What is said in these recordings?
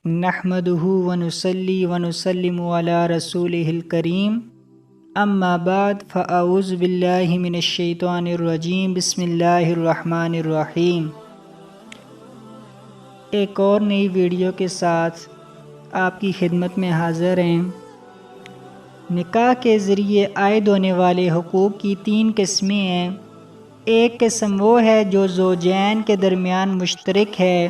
نحمدہ ونصلی ونسلم علی رسولہ الکریم اما بعد فاعوذ باللہ من الشیطان الرجیم بسم اللہ الرحمن الرحیم۔ ایک اور نئی ویڈیو کے ساتھ آپ کی خدمت میں حاضر ہیں۔ نکاح کے ذریعے عائد ہونے والے حقوق کی 3 قسمیں ہیں۔ ایک قسم وہ ہے جو زوجین کے درمیان مشترک ہے،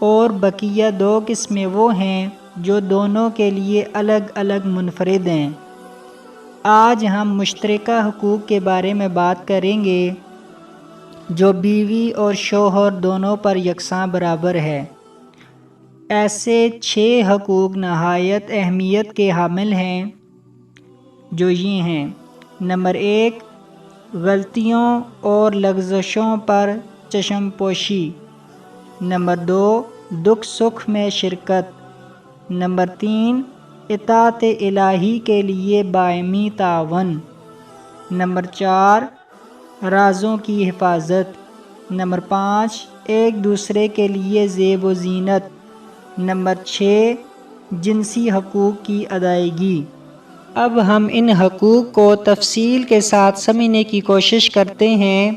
اور بقیہ 2 قسمیں وہ ہیں جو دونوں کے لیے الگ الگ منفرد ہیں۔ آج ہم مشترکہ حقوق کے بارے میں بات کریں گے جو بیوی اور شوہر دونوں پر یکساں برابر ہے۔ ایسے 6 حقوق نہایت اہمیت کے حامل ہیں جو یہ ہیں۔ نمبر 1، غلطیوں اور لغزشوں پر چشم پوشی۔ نمبر 2، دکھ سکھ میں شرکت۔ نمبر 3، اطاعت الہی کے لیے باہمی تعاون۔ نمبر 4، رازوں کی حفاظت۔ نمبر 5، ایک دوسرے کے لیے زیب و زینت۔ نمبر 6، جنسی حقوق کی ادائیگی۔ اب ہم ان حقوق کو تفصیل کے ساتھ سمجھنے کی کوشش کرتے ہیں۔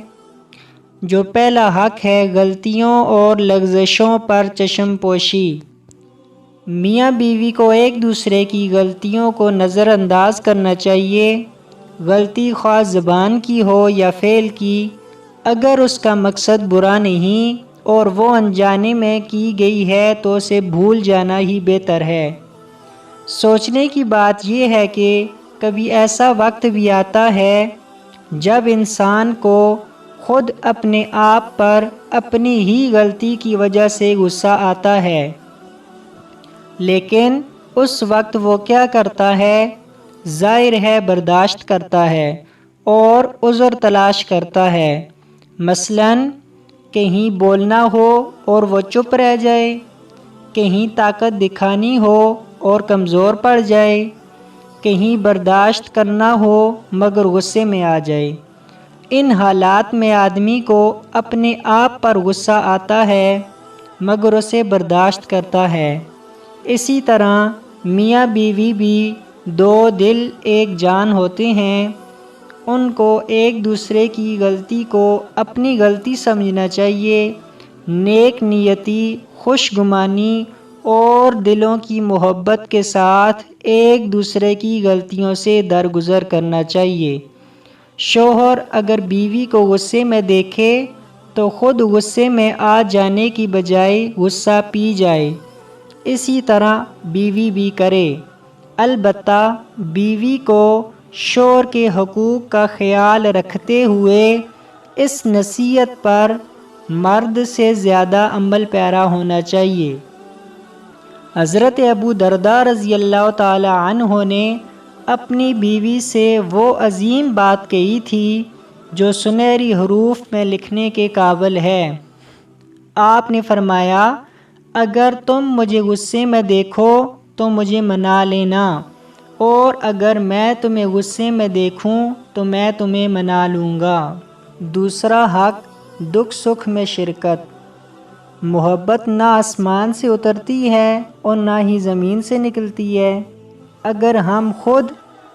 جو پہلا حق ہے غلطیوں اور لغزشوں پر چشم پوشی۔ میاں بیوی کو ایک دوسرے کی غلطیوں کو نظر انداز کرنا چاہیے، غلطی خواہ زبان کی ہو یا فعل کی۔ اگر اس کا مقصد برا نہیں اور وہ انجانے میں کی گئی ہے تو اسے بھول جانا ہی بہتر ہے۔ سوچنے کی بات یہ ہے کہ کبھی ایسا وقت بھی آتا ہے جب انسان کو خود اپنے آپ پر اپنی ہی غلطی کی وجہ سے غصہ آتا ہے، لیکن اس وقت وہ کیا کرتا ہے؟ ظاہر ہے برداشت کرتا ہے اور عذر تلاش کرتا ہے۔ مثلاً کہیں بولنا ہو اور وہ چپ رہ جائے، کہیں طاقت دکھانی ہو اور کمزور پڑ جائے، کہیں برداشت کرنا ہو مگر غصے میں آ جائے۔ ان حالات میں آدمی کو اپنے آپ پر غصہ آتا ہے مگر اسے برداشت کرتا ہے۔ اسی طرح میاں بیوی بھی 2 دل ایک جان ہوتے ہیں۔ ان کو ایک دوسرے کی غلطی کو اپنی غلطی سمجھنا چاہیے، نیک نیتی، خوش گمانی اور دلوں کی محبت کے ساتھ ایک دوسرے کی غلطیوں سے درگزر کرنا چاہیے۔ شوہر اگر بیوی کو غصے میں دیکھے تو خود غصے میں آ جانے کی بجائے غصہ پی جائے، اسی طرح بیوی بھی کرے۔ البتہ بیوی کو شوہر کے حقوق کا خیال رکھتے ہوئے اس نصیحت پر مرد سے زیادہ عمل پیرا ہونا چاہیے۔ حضرت ابو درداء رضی اللہ تعالی عنہ نے اپنی بیوی سے وہ عظیم بات کہی تھی جو سنہری حروف میں لکھنے کے قابل ہے۔ آپ نے فرمایا، اگر تم مجھے غصے میں دیکھو تو مجھے منا لینا، اور اگر میں تمہیں غصے میں دیکھوں تو میں تمہیں منا لوں گا۔ دوسرا حق دکھ سکھ میں شرکت۔ محبت نہ آسمان سے اترتی ہے اور نہ ہی زمین سے نکلتی ہے۔ اگر ہم خود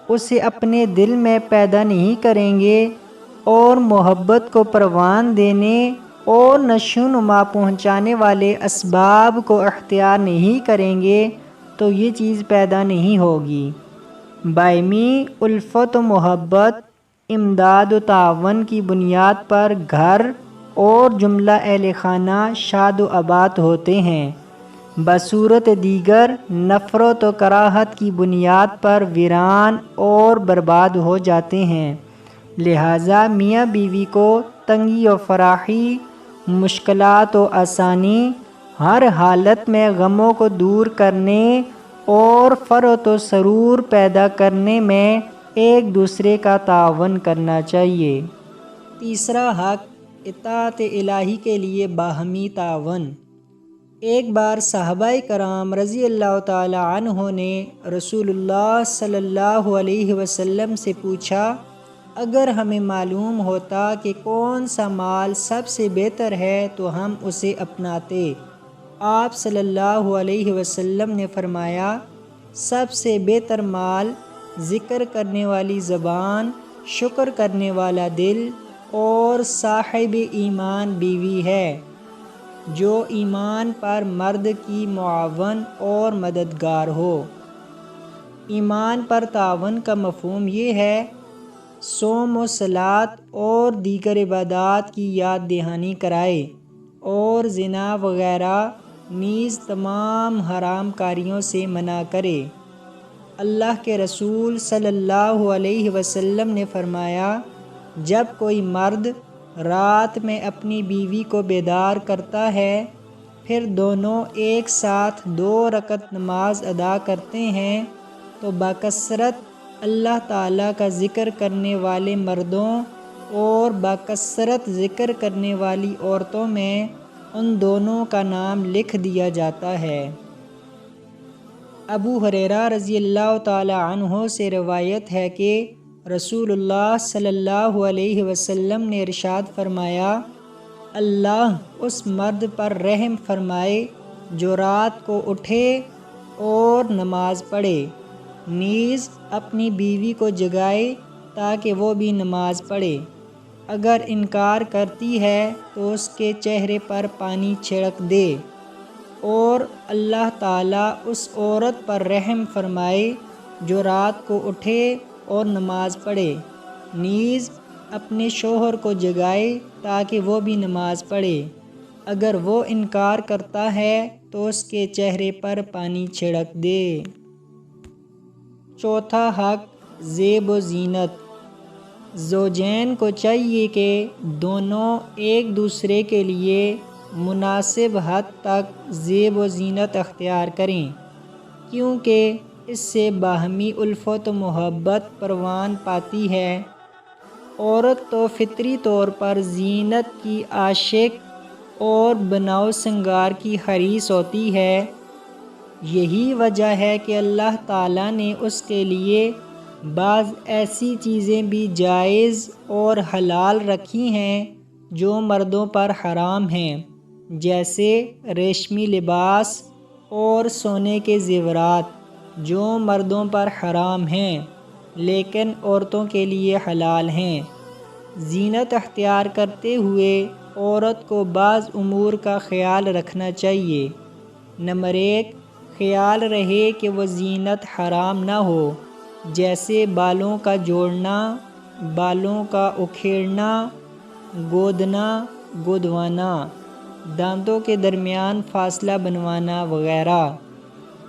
اسے اپنے دل میں پیدا نہیں کریں گے اور محبت کو پروان دینے اور نشوونما پہنچانے والے اسباب کو اختیار نہیں کریں گے تو یہ چیز پیدا نہیں ہوگی۔ باہمی الفت و محبت، امداد و تعاون کی بنیاد پر گھر اور جملہ اہل خانہ شاد و آباد ہوتے ہیں، بصورت دیگر نفرت و کراہت کی بنیاد پر ویران اور برباد ہو جاتے ہیں۔ لہٰذا میاں بیوی کو تنگی و فراخی، مشکلات و آسانی، ہر حالت میں غموں کو دور کرنے اور فرحت و سرور پیدا کرنے میں ایک دوسرے کا تعاون کرنا چاہیے۔ تیسرا حق اطاعت الہی کے لیے باہمی تعاون۔ ایک بار صحابہ کرام رضی اللہ تعالی عنہ نے رسول اللہ صلی اللہ علیہ وسلم سے پوچھا، اگر ہمیں معلوم ہوتا کہ کون سا مال سب سے بہتر ہے تو ہم اسے اپناتے۔ آپ صلی اللہ علیہ وسلم نے فرمایا، سب سے بہتر مال ذکر کرنے والی زبان، شکر کرنے والا دل اور صاحب ایمان بیوی ہے، جو ایمان پر مرد کی معاون اور مددگار ہو۔ ایمان پر تعاون کا مفہوم یہ ہے، صوم و صلاۃ اور دیگر عبادات کی یاد دہانی کرائے، اور زنا وغیرہ نیز تمام حرام کاریوں سے منع کرے۔ اللہ کے رسول صلی اللہ علیہ وسلم نے فرمایا، جب کوئی مرد رات میں اپنی بیوی کو بیدار کرتا ہے، پھر دونوں ایک ساتھ 2 رکعت نماز ادا کرتے ہیں، تو بکثرت اللہ تعالیٰ کا ذکر کرنے والے مردوں اور بکثرت ذکر کرنے والی عورتوں میں ان دونوں کا نام لکھ دیا جاتا ہے۔ ابو ہریرہ رضی اللہ تعالی عنہ سے روایت ہے کہ رسول اللہ صلی اللہ علیہ وسلم نے ارشاد فرمایا، اللہ اس مرد پر رحم فرمائے جو رات کو اٹھے اور نماز پڑھے، نیز اپنی بیوی کو جگائے تاکہ وہ بھی نماز پڑھے، اگر انکار کرتی ہے تو اس کے چہرے پر پانی چھڑک دے، اور اللہ تعالیٰ اس عورت پر رحم فرمائے جو رات کو اٹھے اور نماز پڑھے، نیز اپنے شوہر کو جگائے تاکہ وہ بھی نماز پڑھے، اگر وہ انکار کرتا ہے تو اس کے چہرے پر پانی چھڑک دے۔ چوتھا حق، زیب و زینت۔ زوجین کو چاہیے کہ دونوں ایک دوسرے کے لیے مناسب حد تک زیب و زینت اختیار کریں، کیونکہ اس سے باہمی الفت و محبت پروان پاتی ہے۔ عورت تو فطری طور پر زینت کی عاشق اور بناؤ سنگار کی حریص ہوتی ہے، یہی وجہ ہے کہ اللہ تعالیٰ نے اس کے لیے بعض ایسی چیزیں بھی جائز اور حلال رکھی ہیں جو مردوں پر حرام ہیں، جیسے ریشمی لباس اور سونے کے زیورات، جو مردوں پر حرام ہیں لیکن عورتوں کے لیے حلال ہیں۔ زینت اختیار کرتے ہوئے عورت کو بعض امور کا خیال رکھنا چاہیے۔ نمبر 1، خیال رہے کہ وہ زینت حرام نہ ہو، جیسے بالوں کا جوڑنا، بالوں کا اکھیڑنا، گودنا، گودوانا، دانتوں کے درمیان فاصلہ بنوانا وغیرہ۔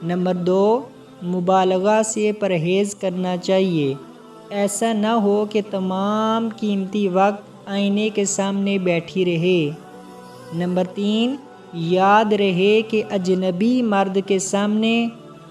نمبر 2، مبالغہ سے پرہیز کرنا چاہیے، ایسا نہ ہو کہ تمام قیمتی وقت آئینے کے سامنے بیٹھی رہے۔ نمبر 3، یاد رہے کہ اجنبی مرد کے سامنے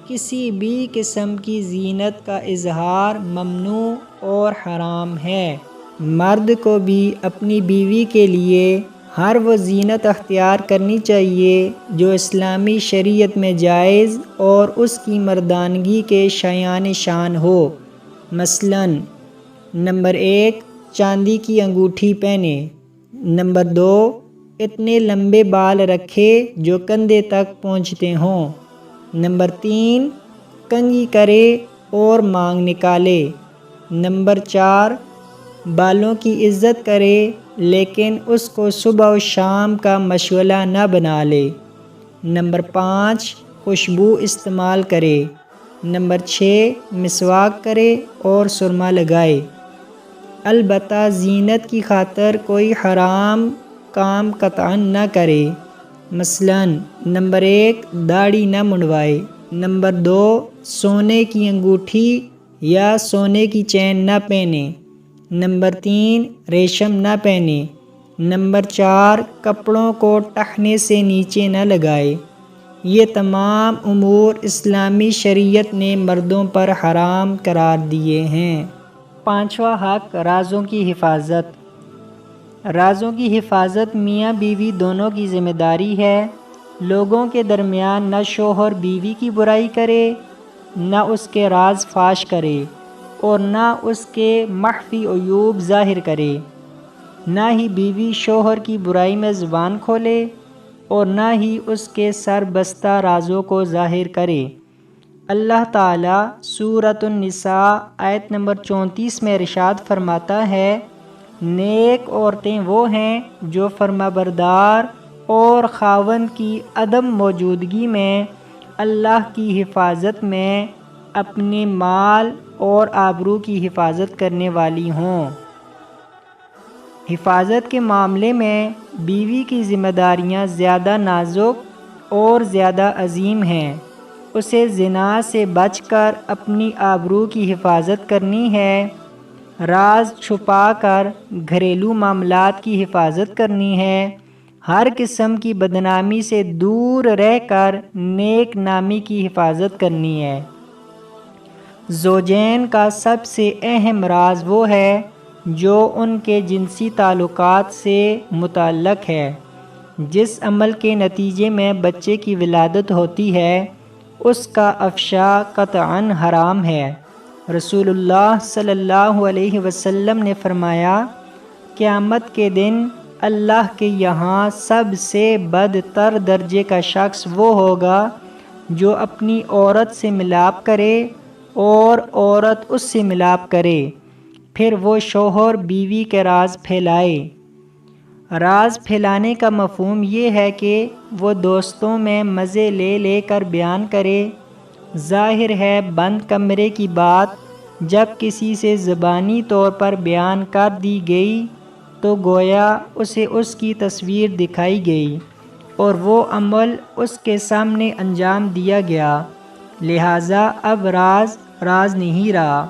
کسی بھی قسم کی زینت کا اظہار ممنوع اور حرام ہے۔ مرد کو بھی اپنی بیوی کے لیے ہر وہ زینت اختیار کرنی چاہیے جو اسلامی شریعت میں جائز اور اس کی مردانگی کے شایان شان ہو۔ مثلاً نمبر 1، چاندی کی انگوٹھی پہنے۔ نمبر 2، اتنے لمبے بال رکھے جو کندھے تک پہنچتے ہوں۔ نمبر 3، کنگھی کرے اور مانگ نکالے۔ نمبر 4، بالوں کی عزت کرے لیکن اس کو صبح و شام کا مشغلہ نہ بنا لے۔ نمبر 5، خوشبو استعمال کرے۔ نمبر 6، مسواک کرے اور سرما لگائے۔ البتہ زینت کی خاطر کوئی حرام کام قطعاً نہ کرے، مثلاً نمبر 1، داڑھی نہ منڈوائے۔ نمبر 2، سونے کی انگوٹھی یا سونے کی چین نہ پہنے۔ نمبر 3، ریشم نہ پہنے۔ نمبر 4، کپڑوں کو ٹخنے سے نیچے نہ لگائے۔ یہ تمام امور اسلامی شریعت نے مردوں پر حرام قرار دیے ہیں۔ پانچواں حق، رازوں کی حفاظت۔ رازوں کی حفاظت میاں بیوی دونوں کی ذمہ داری ہے۔ لوگوں کے درمیان نہ شوہر بیوی کی برائی کرے، نہ اس کے راز فاش کرے، اور نہ اس کے مخفی عیوب ظاہر کرے۔ نہ ہی بیوی شوہر کی برائی میں زبان کھولے۔ اور نہ ہی اس کے سربستہ رازوں کو ظاہر کرے۔ اللہ تعالیٰ سورۃ النساء آیت نمبر 34 میں ارشاد فرماتا ہے، نیک عورتیں وہ ہیں جو فرمانبردار اور خاوند کی عدم موجودگی میں اللہ کی حفاظت میں اپنے مال اور آبرو کی حفاظت کرنے والی ہوں۔ حفاظت کے معاملے میں بیوی کی ذمہ داریاں زیادہ نازک اور زیادہ عظیم ہیں۔ اسے زنا سے بچ کر اپنی آبرو کی حفاظت کرنی ہے، راز چھپا کر گھریلو معاملات کی حفاظت کرنی ہے، ہر قسم کی بدنامی سے دور رہ کر نیک نامی کی حفاظت کرنی ہے۔ زوجین کا سب سے اہم راز وہ ہے جو ان کے جنسی تعلقات سے متعلق ہے۔ جس عمل کے نتیجے میں بچے کی ولادت ہوتی ہے اس کا افشا قطعاً حرام ہے۔ رسول اللہ صلی اللہ علیہ وسلم نے فرمایا، قیامت کے دن اللہ کے یہاں سب سے بدتر درجے کا شخص وہ ہوگا جو اپنی عورت سے ملاپ کرے اور عورت اس سے ملاپ کرے، پھر وہ شوہر بیوی کے راز پھیلائے۔ راز پھیلانے کا مفہوم یہ ہے کہ وہ دوستوں میں مزے لے لے کر بیان کرے۔ ظاہر ہے بند کمرے کی بات جب کسی سے زبانی طور پر بیان کر دی گئی تو گویا اسے اس کی تصویر دکھائی گئی اور وہ عمل اس کے سامنے انجام دیا گیا، لہٰذا اب راز راز نہیں رہا۔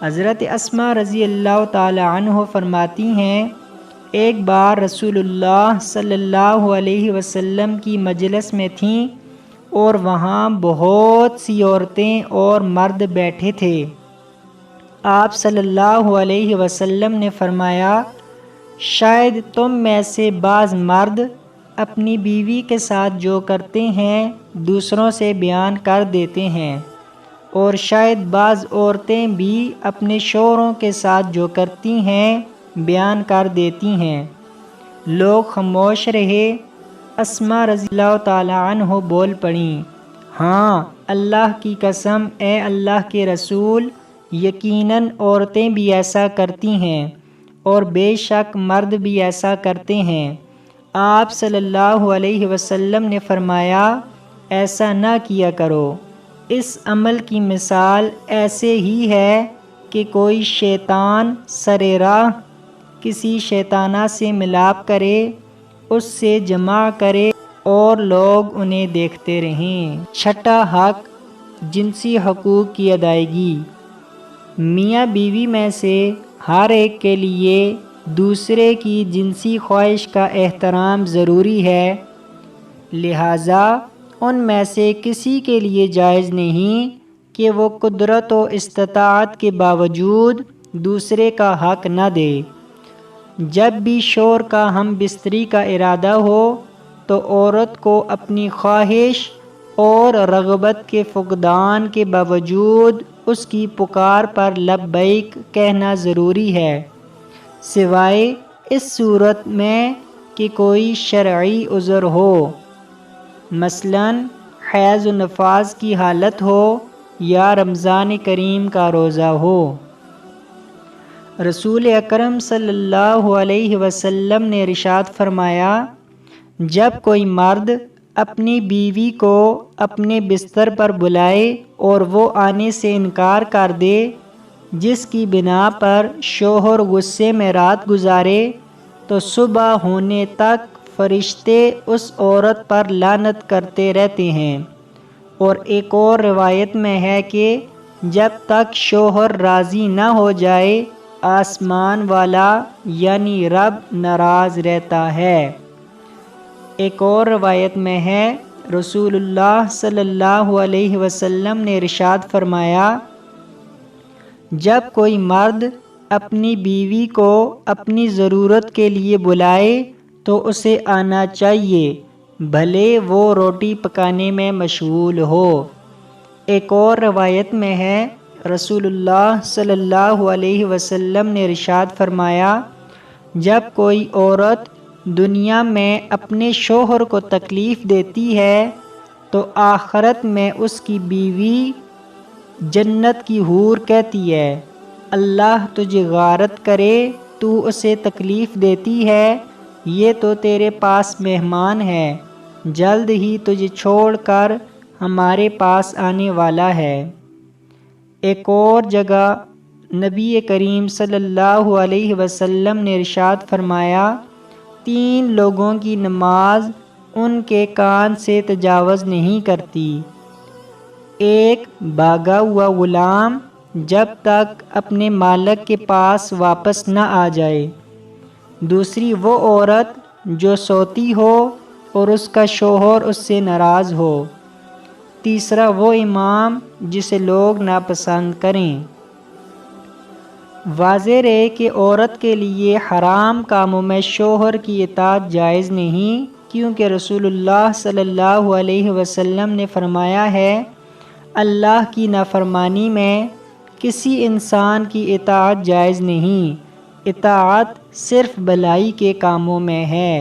حضرت اسماء رضی اللہ تعالی عنہ فرماتی ہیں، ایک بار رسول اللہ صلی اللہ علیہ وسلم کی مجلس میں تھیں اور وہاں بہت سی عورتیں اور مرد بیٹھے تھے۔ آپ صلی اللہ علیہ وسلم نے فرمایا، شاید تم میں سے بعض مرد اپنی بیوی کے ساتھ جو کرتے ہیں دوسروں سے بیان کر دیتے ہیں، اور شاید بعض عورتیں بھی اپنے شوہروں کے ساتھ جو کرتی ہیں بیان کر دیتی ہیں۔ لوگ خاموش رہے۔ اسماء رضی اللہ تعالی عنہ بول پڑیں، ہاں اللہ کی قسم اے اللہ کے رسول، یقیناً عورتیں بھی ایسا کرتی ہیں اور بے شک مرد بھی ایسا کرتے ہیں۔ آپ صلی اللہ علیہ وسلم نے فرمایا، ایسا نہ کیا کرو۔ اس عمل کی مثال ایسے ہی ہے کہ کوئی شیطان سرِ راہ کسی شیطانہ سے ملاپ کرے، اس سے جمع کرے اور لوگ انہیں دیکھتے رہیں۔ چھٹا حق، جنسی حقوق کی ادائیگی۔ میاں بیوی میں سے ہر ایک کے لیے دوسرے کی جنسی خواہش کا احترام ضروری ہے، لہٰذا ان میں سے کسی کے لیے جائز نہیں کہ وہ قدرت و استطاعت کے باوجود دوسرے کا حق نہ دے۔ جب بھی شوہر کا ہم بستری کا ارادہ ہو تو عورت کو اپنی خواہش اور رغبت کے فقدان کے باوجود اس کی پکار پر لبیک کہنا ضروری ہے، سوائے اس صورت میں کہ کوئی شرعی عذر ہو، مثلاً حیض و نفاس کی حالت ہو یا رمضان کریم کا روزہ ہو۔ رسول اکرم صلی اللہ علیہ وسلم نے ارشاد فرمایا، جب کوئی مرد اپنی بیوی کو اپنے بستر پر بلائے اور وہ آنے سے انکار کر دے، جس کی بنا پر شوہر غصے میں رات گزارے، تو صبح ہونے تک فرشتے اس عورت پر لعنت کرتے رہتے ہیں۔ اور ایک اور روایت میں ہے کہ جب تک شوہر راضی نہ ہو جائے آسمان والا یعنی رب ناراض رہتا ہے۔ ایک اور روایت میں ہے رسول اللہ صلی اللہ علیہ وسلم نے ارشاد فرمایا، جب کوئی مرد اپنی بیوی کو اپنی ضرورت کے لیے بلائے تو اسے آنا چاہیے، بھلے وہ روٹی پکانے میں مشغول ہو۔ ایک اور روایت میں ہے رسول اللہ صلی اللہ علیہ وسلم نے ارشاد فرمایا، جب کوئی عورت دنیا میں اپنے شوہر کو تکلیف دیتی ہے تو آخرت میں اس کی بیوی جنت کی حور کہتی ہے اللہ تجھے غارت کرے، تو اسے تکلیف دیتی ہے، یہ تو تیرے پاس مہمان ہے، جلد ہی تجھے چھوڑ کر ہمارے پاس آنے والا ہے۔ ایک اور جگہ نبی کریم صلی اللہ علیہ وسلم نے ارشاد فرمایا، 3 لوگوں کی نماز ان کے کان سے تجاوز نہیں کرتی، ایک بھاگا ہوا غلام جب تک اپنے مالک کے پاس واپس نہ آ جائے، دوسری وہ عورت جو سوتی ہو اور اس کا شوہر اس سے ناراض ہو، تیسرا وہ امام جسے لوگ ناپسند کریں۔ واضح رہے کہ عورت کے لیے حرام کاموں میں شوہر کی اطاعت جائز نہیں، کیونکہ رسول اللہ صلی اللہ علیہ وسلم نے فرمایا ہے اللہ کی نافرمانی میں کسی انسان کی اطاعت جائز نہیں، اطاعت صرف بھلائی کے کاموں میں ہے۔